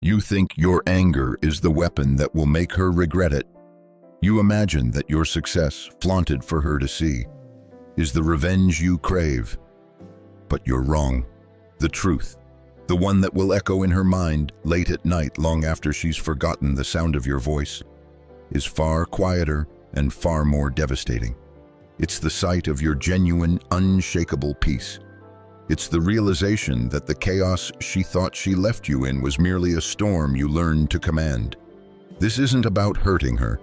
You think your anger is the weapon that will make her regret it. You imagine that your success, flaunted for her to see, is the revenge you crave. But you're wrong. The truth, the one that will echo in her mind late at night long after she's forgotten the sound of your voice, is far quieter and far more devastating. It's the sight of your genuine, unshakable peace. It's the realization that the chaos she thought she left you in was merely a storm you learned to command. This isn't about hurting her.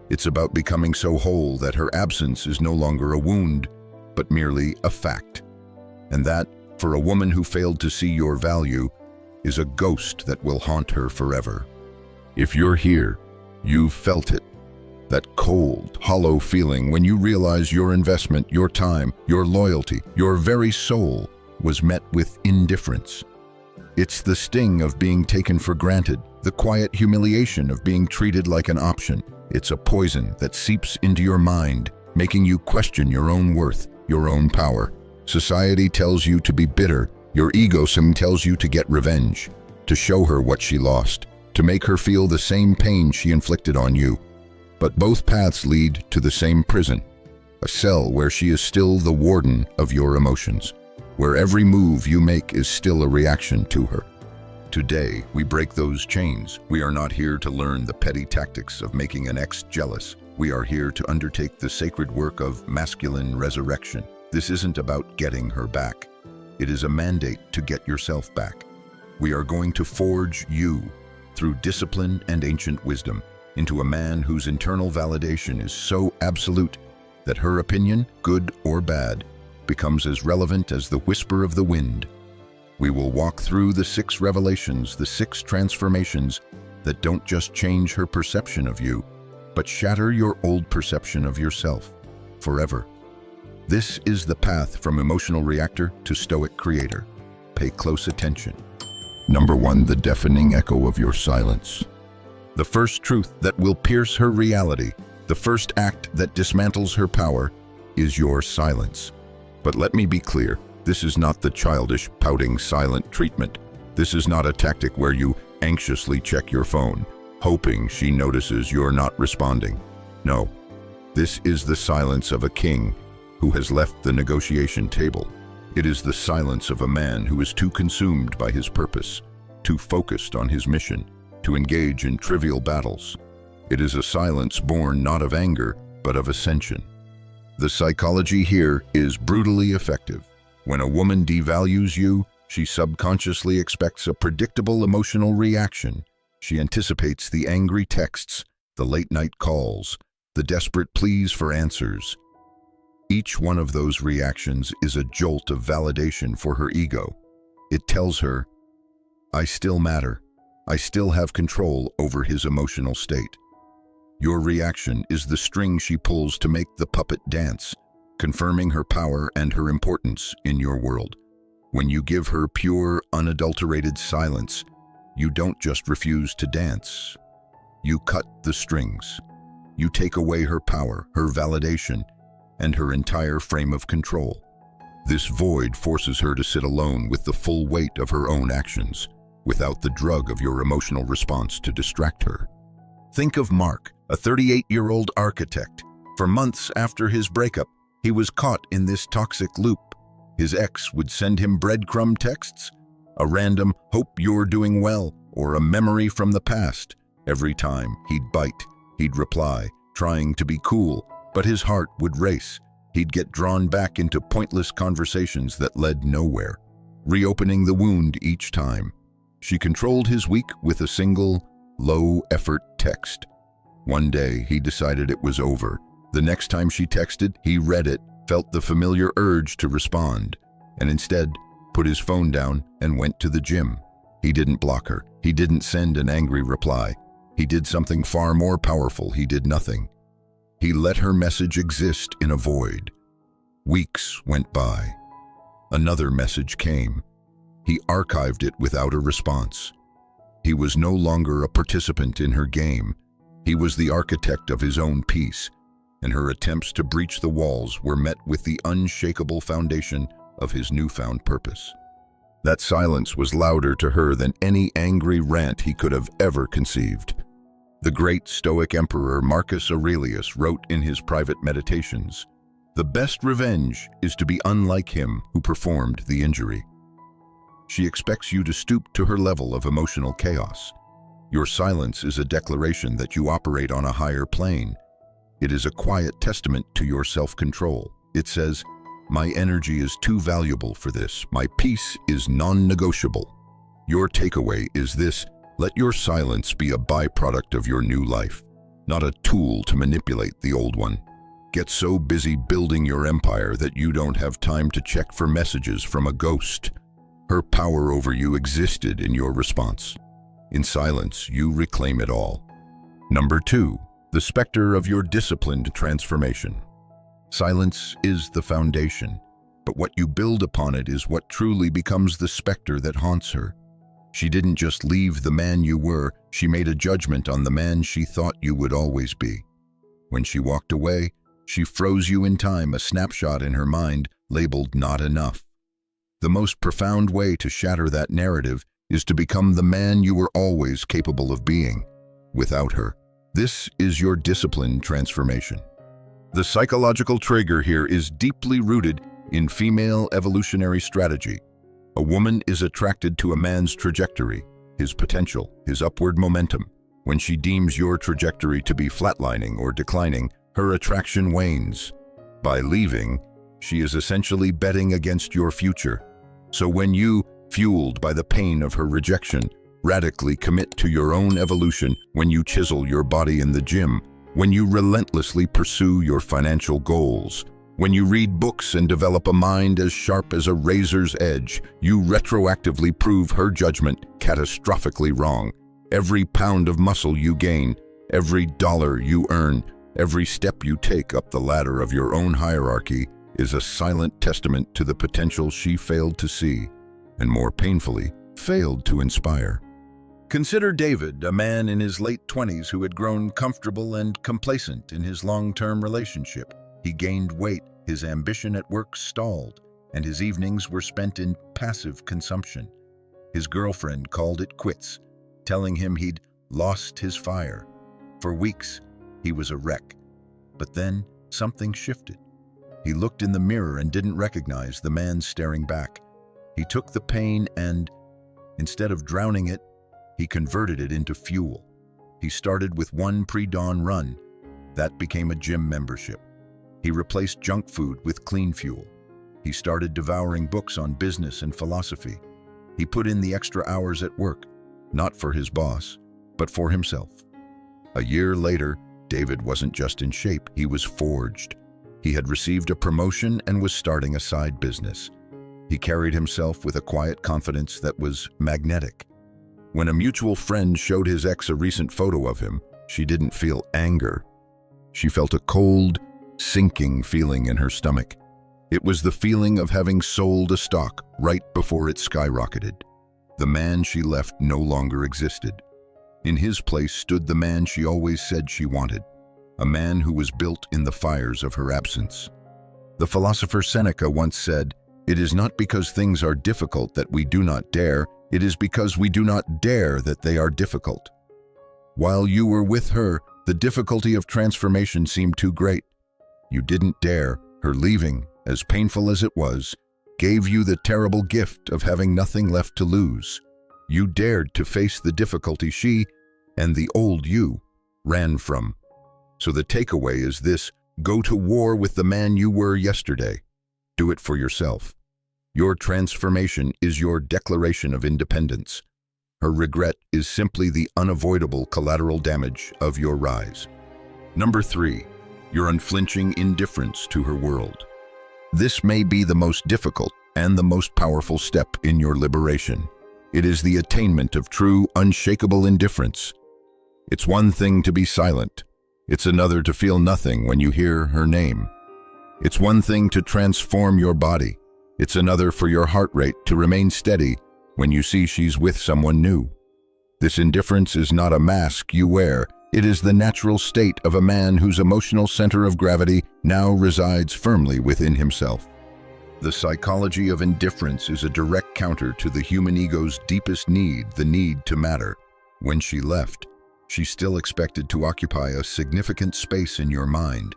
It's about becoming so whole that her absence is no longer a wound, but merely a fact. And that, for a woman who failed to see your value, is a ghost that will haunt her forever. If you're here, you've felt it. That cold, hollow feeling when you realize your investment, your time, your loyalty, your very soul was met with indifference. It's the sting of being taken for granted, the quiet humiliation of being treated like an option. It's a poison that seeps into your mind, making you question your own worth, your own power. Society tells you to be bitter. Your egoism tells you to get revenge, to show her what she lost, to make her feel the same pain she inflicted on you. But both paths lead to the same prison, a cell where she is still the warden of your emotions, where every move you make is still a reaction to her. Today, we break those chains. We are not here to learn the petty tactics of making an ex jealous. We are here to undertake the sacred work of masculine resurrection. This isn't about getting her back. It is a mandate to get yourself back. We are going to forge you, through discipline and ancient wisdom, into a man whose internal validation is so absolute that her opinion, good or bad, becomes as relevant as the whisper of the wind. We will walk through the 6 revelations, the 6 transformations that don't just change her perception of you, but shatter your old perception of yourself forever. This is the path from emotional reactor to stoic creator. Pay close attention. Number 1, the deafening echo of your silence. The first truth that will pierce her reality, the first act that dismantles her power, is your silence. But let me be clear, this is not the childish, pouting, silent treatment. This is not a tactic where you anxiously check your phone, hoping she notices you're not responding. No, this is the silence of a king who has left the negotiation table. It is the silence of a man who is too consumed by his purpose, too focused on his mission, to engage in trivial battles. It is a silence born not of anger, but of ascension. The psychology here is brutally effective. When a woman devalues you, she subconsciously expects a predictable emotional reaction. She anticipates the angry texts, the late-night calls, the desperate pleas for answers. Each one of those reactions is a jolt of validation for her ego. It tells her, I still matter. I still have control over his emotional state. Your reaction is the string she pulls to make the puppet dance, confirming her power and her importance in your world. When you give her pure, unadulterated silence, you don't just refuse to dance. You cut the strings. You take away her power, her validation, and her entire frame of control. This void forces her to sit alone with the full weight of her own actions, without the drug of your emotional response to distract her. Think of Mark, a 38-year-old architect. For months after his breakup, he was caught in this toxic loop. His ex would send him breadcrumb texts, a random "hope you're doing well" or a memory from the past. Every time he'd bite, he'd reply, trying to be cool, but his heart would race. He'd get drawn back into pointless conversations that led nowhere, reopening the wound each time. She controlled his week with a single, low-effort text. One day, he decided it was over. The next time she texted, he read it, felt the familiar urge to respond, and instead put his phone down and went to the gym. He didn't block her. He didn't send an angry reply. He did something far more powerful. He did nothing. He let her message exist in a void. Weeks went by. Another message came. He archived it without a response. He was no longer a participant in her game. He was the architect of his own peace, and her attempts to breach the walls were met with the unshakable foundation of his newfound purpose. That silence was louder to her than any angry rant he could have ever conceived. The great Stoic emperor Marcus Aurelius wrote in his private meditations, "The best revenge is to be unlike him who performed the injury." She expects you to stoop to her level of emotional chaos. Your silence is a declaration that you operate on a higher plane. It is a quiet testament to your self-control. It says, "My energy is too valuable for this. My peace is non-negotiable." Your takeaway is this: let your silence be a byproduct of your new life, not a tool to manipulate the old one. Get so busy building your empire that you don't have time to check for messages from a ghost. Her power over you existed in your response. In silence, you reclaim it all. Number 2, the specter of your disciplined transformation. Silence is the foundation, but what you build upon it is what truly becomes the specter that haunts her. She didn't just leave the man you were, she made a judgment on the man she thought you would always be. When she walked away, she froze you in time, a snapshot in her mind labeled "not enough." The most profound way to shatter that narrative is to become the man you were always capable of being, without her. This is your disciplined transformation. The psychological trigger here is deeply rooted in female evolutionary strategy. A woman is attracted to a man's trajectory, his potential, his upward momentum. When she deems your trajectory to be flatlining or declining, her attraction wanes. By leaving, she is essentially betting against your future. So when you, fueled by the pain of her rejection, radically commit to your own evolution, when you chisel your body in the gym, when you relentlessly pursue your financial goals, when you read books and develop a mind as sharp as a razor's edge, you retroactively prove her judgment catastrophically wrong. Every pound of muscle you gain, every dollar you earn, every step you take up the ladder of your own hierarchy is a silent testament to the potential she failed to see, and more painfully, failed to inspire. Consider David, a man in his late 20s who had grown comfortable and complacent in his long-term relationship. He gained weight, his ambition at work stalled, and his evenings were spent in passive consumption. His girlfriend called it quits, telling him he'd lost his fire. For weeks, he was a wreck. But then, something shifted. He looked in the mirror and didn't recognize the man staring back. He took the pain and, instead of drowning it, he converted it into fuel. He started with one pre-dawn run. That became a gym membership. He replaced junk food with clean fuel. He started devouring books on business and philosophy. He put in the extra hours at work, not for his boss, but for himself. A year later, David wasn't just in shape, he was forged. He had received a promotion and was starting a side business. He carried himself with a quiet confidence that was magnetic. When a mutual friend showed his ex a recent photo of him, she didn't feel anger. She felt a cold, sinking feeling in her stomach. It was the feeling of having sold a stock right before it skyrocketed. The man she left no longer existed. In his place stood the man she always said she wanted, a man who was built in the fires of her absence. The philosopher Seneca once said, "It is not because things are difficult that we do not dare, it is because we do not dare that they are difficult." While you were with her, the difficulty of transformation seemed too great. You didn't dare. Her leaving, as painful as it was, gave you the terrible gift of having nothing left to lose. You dared to face the difficulty she, and the old you, ran from. So the takeaway is this: go to war with the man you were yesterday. Do it for yourself. Your transformation is your declaration of independence. Her regret is simply the unavoidable collateral damage of your rise. Number 3, your unflinching indifference to her world. This may be the most difficult and the most powerful step in your liberation. It is the attainment of true, unshakable indifference. It's one thing to be silent. It's another to feel nothing when you hear her name. It's one thing to transform your body. It's another for your heart rate to remain steady when you see she's with someone new. This indifference is not a mask you wear. It is the natural state of a man whose emotional center of gravity now resides firmly within himself. The psychology of indifference is a direct counter to the human ego's deepest need, the need to matter. When she left, she still expected to occupy a significant space in your mind.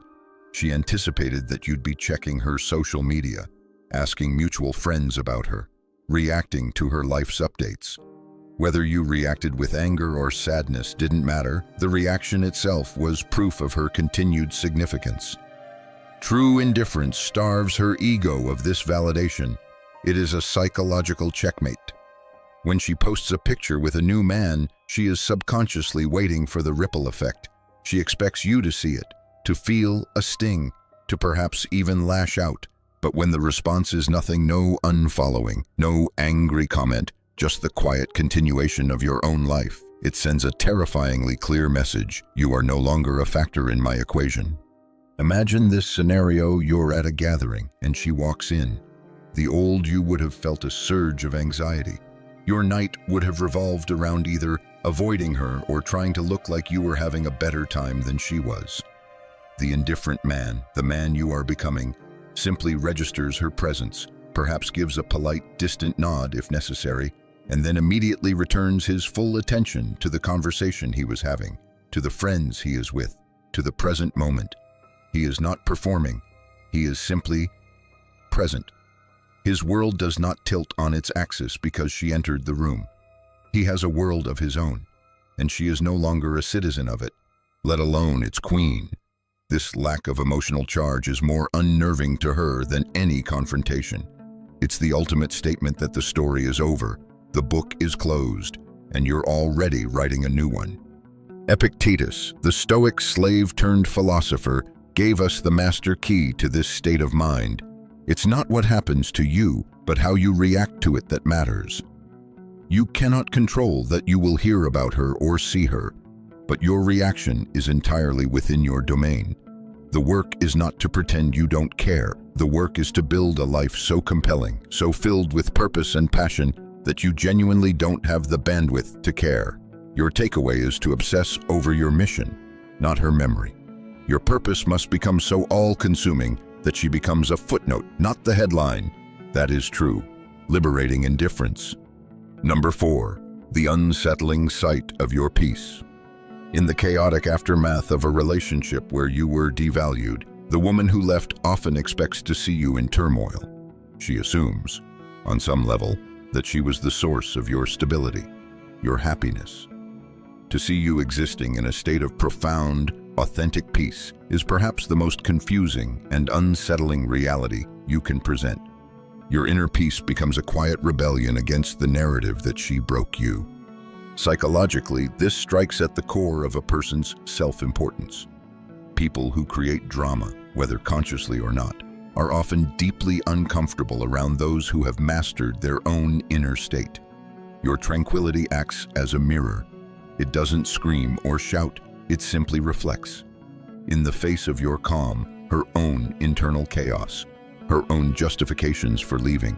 She anticipated that you'd be checking her social media, asking mutual friends about her, reacting to her life's updates. Whether you reacted with anger or sadness didn't matter. The reaction itself was proof of her continued significance. True indifference starves her ego of this validation. It is a psychological checkmate. When she posts a picture with a new man, she is subconsciously waiting for the ripple effect. She expects you to see it, to feel a sting, to perhaps even lash out. But when the response is nothing, no unfollowing, no angry comment, just the quiet continuation of your own life, it sends a terrifyingly clear message: you are no longer a factor in my equation. Imagine this scenario: you're at a gathering and she walks in. The old you would have felt a surge of anxiety. Your night would have revolved around either avoiding her or trying to look like you were having a better time than she was. The indifferent man, the man you are becoming, simply registers her presence, perhaps gives a polite, distant nod if necessary, and then immediately returns his full attention to the conversation he was having, to the friends he is with, to the present moment. He is not performing. He is simply present. His world does not tilt on its axis because she entered the room. He has a world of his own, and she is no longer a citizen of it, let alone its queen. This lack of emotional charge is more unnerving to her than any confrontation. It's the ultimate statement that the story is over, the book is closed, and you're already writing a new one. Epictetus, the Stoic slave-turned-philosopher, gave us the master key to this state of mind. It's not what happens to you, but how you react to it that matters. You cannot control that you will hear about her or see her, but your reaction is entirely within your domain. The work is not to pretend you don't care. The work is to build a life so compelling, so filled with purpose and passion, that you genuinely don't have the bandwidth to care. Your takeaway is to obsess over your mission, not her memory. Your purpose must become so all-consuming that she becomes a footnote, not the headline. That is true, liberating indifference. Number 4, the unsettling sight of your peace. In the chaotic aftermath of a relationship where you were devalued, the woman who left often expects to see you in turmoil. She assumes, on some level, that she was the source of your stability, your happiness. To see you existing in a state of profound, authentic peace is perhaps the most confusing and unsettling reality you can present. Your inner peace becomes a quiet rebellion against the narrative that she broke you. Psychologically, this strikes at the core of a person's self-importance. People who create drama, whether consciously or not, are often deeply uncomfortable around those who have mastered their own inner state. Your tranquility acts as a mirror. It doesn't scream or shout, it simply reflects. In the face of your calm, her own internal chaos, her own justifications for leaving,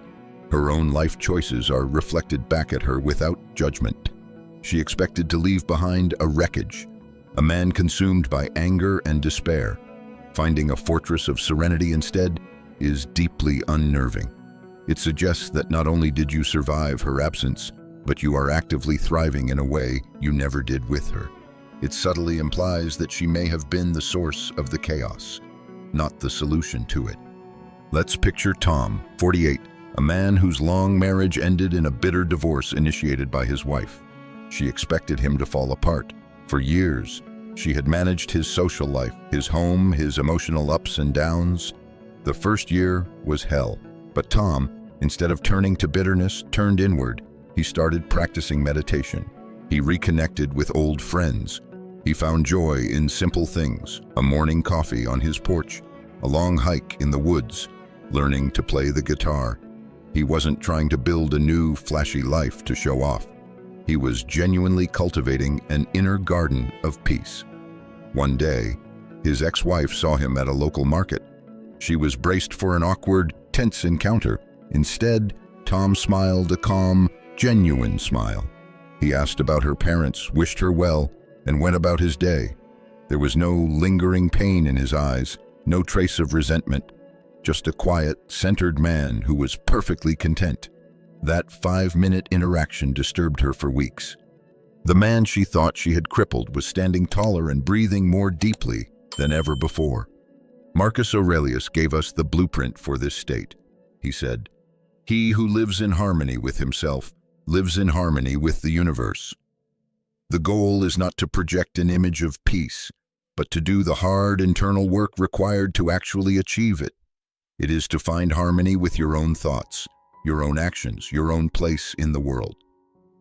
her own life choices are reflected back at her without judgment. She expected to leave behind a wreckage, a man consumed by anger and despair. Finding a fortress of serenity instead is deeply unnerving. It suggests that not only did you survive her absence, but you are actively thriving in a way you never did with her. It subtly implies that she may have been the source of the chaos, not the solution to it. Let's picture Tom, 48, a man whose long marriage ended in a bitter divorce initiated by his wife. She expected him to fall apart. For years, she had managed his social life, his home, his emotional ups and downs. The first year was hell. But Tom, instead of turning to bitterness, turned inward. He started practicing meditation. He reconnected with old friends. He found joy in simple things: a morning coffee on his porch, a long hike in the woods, learning to play the guitar. He wasn't trying to build a new, flashy life to show off. He was genuinely cultivating an inner garden of peace. One day, his ex-wife saw him at a local market. She was braced for an awkward, tense encounter. Instead, Tom smiled a calm, genuine smile. He asked about her parents, wished her well, and went about his day. There was no lingering pain in his eyes, no trace of resentment. just a quiet, centered man who was perfectly content. That 5-minute interaction disturbed her for weeks. The man she thought she had crippled was standing taller and breathing more deeply than ever before. Marcus Aurelius gave us the blueprint for this state. He said, "He who lives in harmony with himself lives in harmony with the universe." The goal is not to project an image of peace, but to do the hard internal work required to actually achieve it. It is to find harmony with your own thoughts, your own actions, your own place in the world.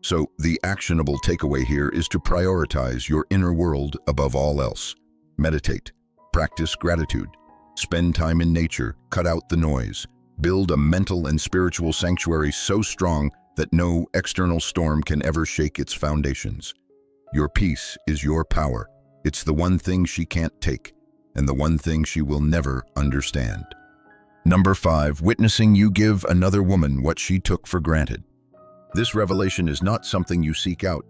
So, the actionable takeaway here is to prioritize your inner world above all else. Meditate, practice gratitude, spend time in nature, cut out the noise, build a mental and spiritual sanctuary so strong that no external storm can ever shake its foundations. Your peace is your power. It's the one thing she can't take, and the one thing she will never understand. Number 5, witnessing you give another woman what she took for granted. This revelation is not something you seek out.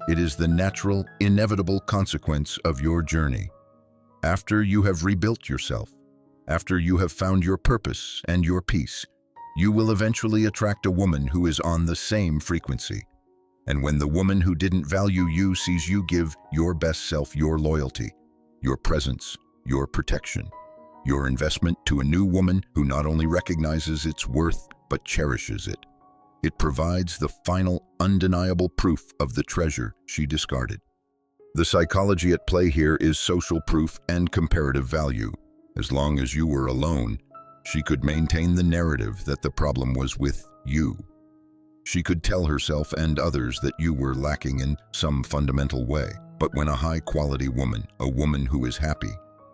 It is the natural, inevitable consequence of your journey. After you have rebuilt yourself, after you have found your purpose and your peace, you will eventually attract a woman who is on the same frequency. And when the woman who didn't value you sees you give your best self your loyalty, your presence, your protection, your investment to a new woman who not only recognizes its worth but cherishes it, it provides the final, undeniable proof of the treasure she discarded. The psychology at play here is social proof and comparative value. As long as you were alone, she could maintain the narrative that the problem was with you. She could tell herself and others that you were lacking in some fundamental way. But when a high-quality woman, a woman who is happy,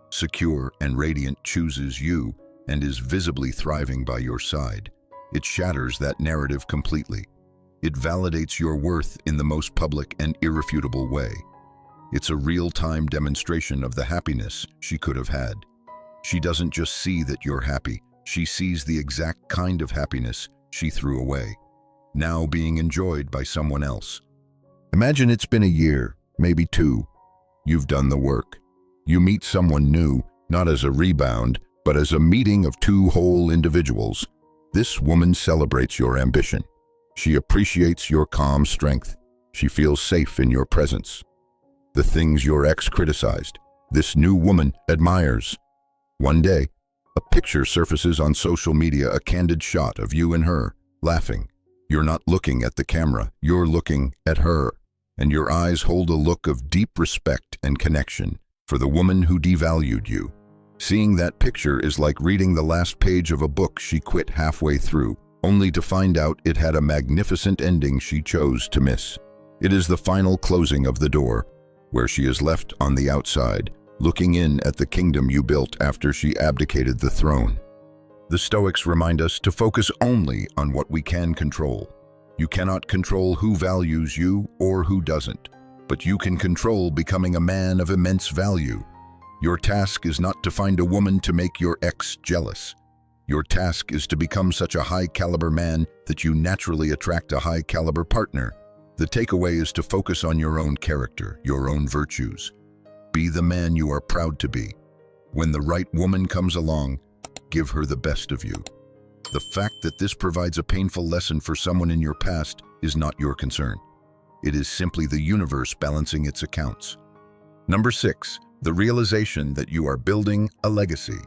secure, and radiant chooses you and is visibly thriving by your side, it shatters that narrative completely. It validates your worth in the most public and irrefutable way. It's a real-time demonstration of the happiness she could have had. She doesn't just see that you're happy, she sees the exact kind of happiness she threw away, now being enjoyed by someone else. Imagine it's been a year, maybe 2. You've done the work. You meet someone new, not as a rebound, but as a meeting of 2 whole individuals. This woman celebrates your ambition. She appreciates your calm strength. She feels safe in your presence. The things your ex criticized, this new woman admires. One day, a picture surfaces on social media, a candid shot of you and her, laughing. You're not looking at the camera, you're looking at her, and your eyes hold a look of deep respect and connection for the woman who devalued you. Seeing that picture is like reading the last page of a book she quit halfway through, only to find out it had a magnificent ending she chose to miss. It is the final closing of the door, where she is left on the outside, looking in at the kingdom you built after she abdicated the throne. The Stoics remind us to focus only on what we can control. You cannot control who values you or who doesn't, but you can control becoming a man of immense value. Your task is not to find a woman to make your ex jealous. Your task is to become such a high-caliber man that you naturally attract a high-caliber partner. The takeaway is to focus on your own character, your own virtues. Be the man you are proud to be. When the right woman comes along, give her the best of you. The fact that this provides a painful lesson for someone in your past is not your concern. It is simply the universe balancing its accounts. Number 6, the realization that you are building a legacy.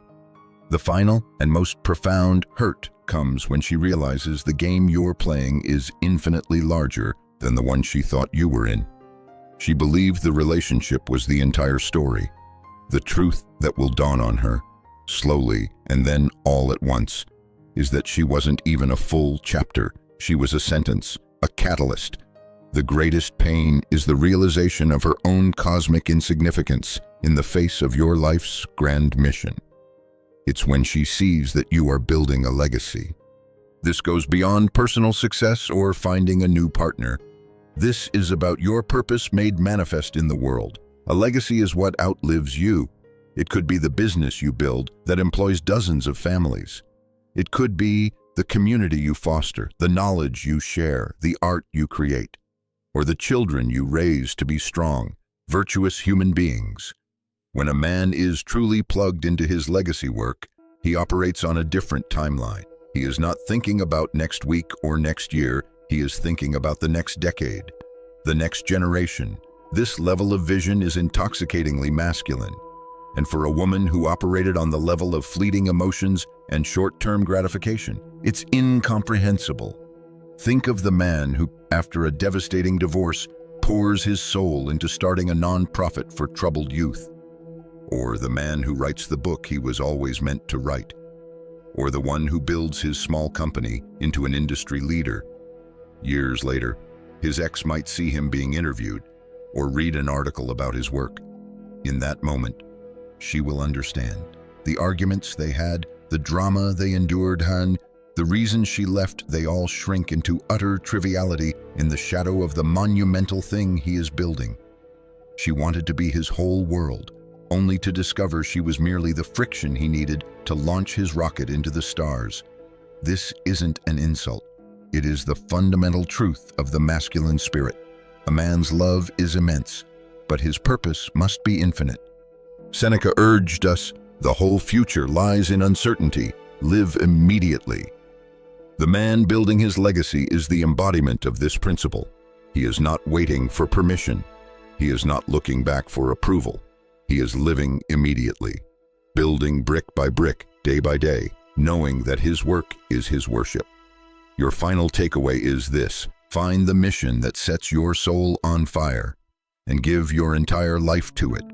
The final and most profound hurt comes when she realizes the game you're playing is infinitely larger than the one she thought you were in. She believed the relationship was the entire story. The truth that will dawn on her, slowly and then all at once, is that she wasn't even a full chapter. She was a sentence, a catalyst. The greatest pain is the realization of her own cosmic insignificance in the face of your life's grand mission. It's when she sees that you are building a legacy. This goes beyond personal success or finding a new partner. This is about your purpose made manifest in the world. A legacy is what outlives you. It could be the business you build that employs dozens of families. It could be the community you foster, the knowledge you share, the art you create, or the children you raise to be strong, virtuous human beings. When a man is truly plugged into his legacy work, He operates on a different timeline. He is not thinking about next week or next year. He is thinking about the next decade, the next generation. This level of vision is intoxicatingly masculine. And for a woman who operated on the level of fleeting emotions and short-term gratification, it's incomprehensible. Think of the man who, after a devastating divorce, pours his soul into starting a non-profit for troubled youth. Or the man who writes the book he was always meant to write. Or the one who builds his small company into an industry leader. Years later, his ex might see him being interviewed or read an article about his work. In that moment, she will understand. The arguments they had, the drama they endured, the reason she left, they all shrink into utter triviality in the shadow of the monumental thing he is building. She wanted to be his whole world, only to discover she was merely the friction he needed to launch his rocket into the stars. This isn't an insult. It is the fundamental truth of the masculine spirit. A man's love is immense, but his purpose must be infinite. Seneca urged us, the whole future lies in uncertainty. Live immediately. The man building his legacy is the embodiment of this principle. He is not waiting for permission. He is not looking back for approval. He is living immediately, building brick by brick, day by day, knowing that his work is his worship. Your final takeaway is this: find the mission that sets your soul on fire and give your entire life to it.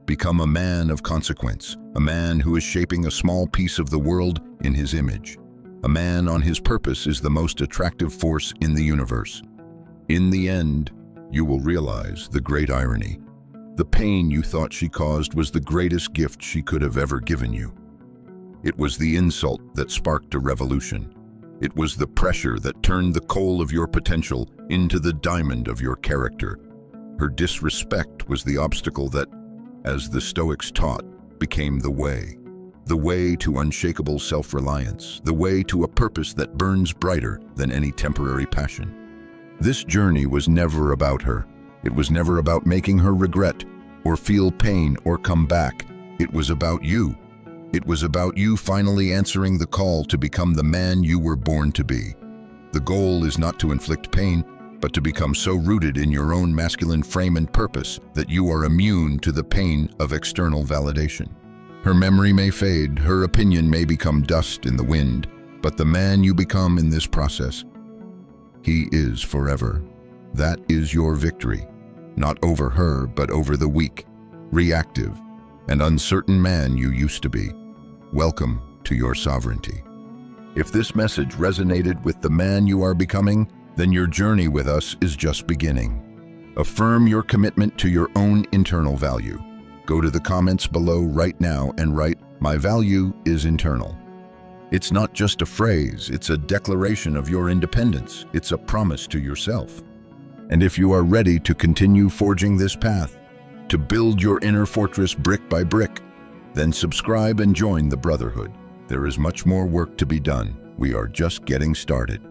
Become a man of consequence, a man who is shaping a small piece of the world in his image. A man on his purpose is the most attractive force in the universe. In the end, you will realize the great irony. The pain you thought she caused was the greatest gift she could have ever given you. It was the insult that sparked a revolution. It was the pressure that turned the coal of your potential into the diamond of your character. Her disrespect was the obstacle that, as the Stoics taught, became the way to unshakable self-reliance, the way to a purpose that burns brighter than any temporary passion. This journey was never about her. It was never about making her regret or feel pain or come back. It was about you. It was about you finally answering the call to become the man you were born to be. The goal is not to inflict pain, but to become so rooted in your own masculine frame and purpose that you are immune to the pain of external validation. Her memory may fade, her opinion may become dust in the wind, but the man you become in this process, he is forever. That is your victory, not over her, but over the weak, reactive, and uncertain man you used to be. Welcome to your sovereignty. If this message resonated with the man you are becoming, then your journey with us is just beginning. Affirm your commitment to your own internal value. Go to the comments below right now and write, "My value is internal." It's not just a phrase, it's a declaration of your independence. It's a promise to yourself. And if you are ready to continue forging this path, to build your inner fortress brick by brick, then subscribe and join the Brotherhood. There is much more work to be done. We are just getting started.